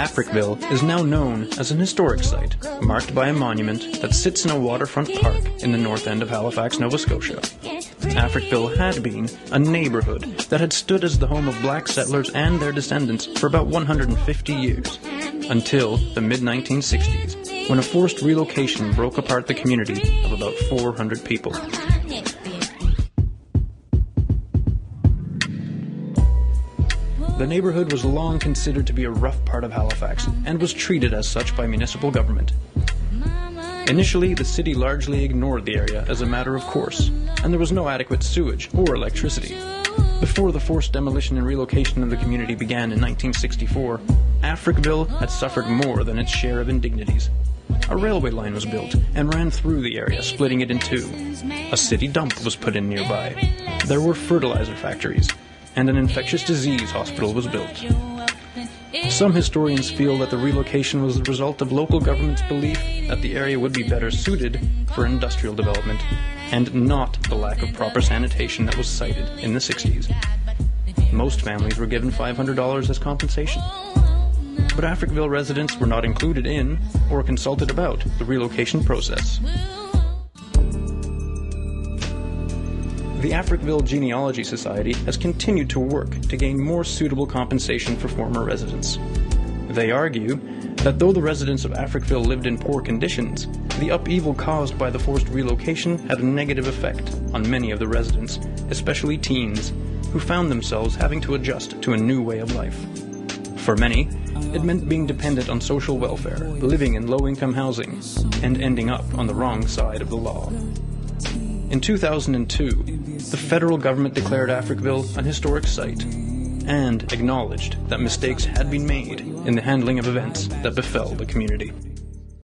Africville is now known as an historic site, marked by a monument that sits in a waterfront park in the north end of Halifax, Nova Scotia. Africville had been a neighborhood that had stood as the home of black settlers and their descendants for about 150 years, until the mid-1960s, when a forced relocation broke apart the community of about 400 people. The neighborhood was long considered to be a rough part of Halifax and was treated as such by municipal government. Initially, the city largely ignored the area as a matter of course, and there was no adequate sewage or electricity. Before the forced demolition and relocation of the community began in 1964, Africville had suffered more than its share of indignities. A railway line was built and ran through the area, splitting it in two. A city dump was put in nearby. There were fertilizer factories, and an infectious disease hospital was built. Some historians feel that the relocation was the result of local government's belief that the area would be better suited for industrial development, and not the lack of proper sanitation that was cited in the 60s. Most families were given $500 as compensation. But Africville residents were not included in or consulted about the relocation process. The Africville Genealogy Society has continued to work to gain more suitable compensation for former residents. They argue that though the residents of Africville lived in poor conditions, the upheaval caused by the forced relocation had a negative effect on many of the residents, especially teens, who found themselves having to adjust to a new way of life. For many, it meant being dependent on social welfare, living in low-income housing, and ending up on the wrong side of the law. In 2002, the federal government declared Africville an historic site and acknowledged that mistakes had been made in the handling of events that befell the community.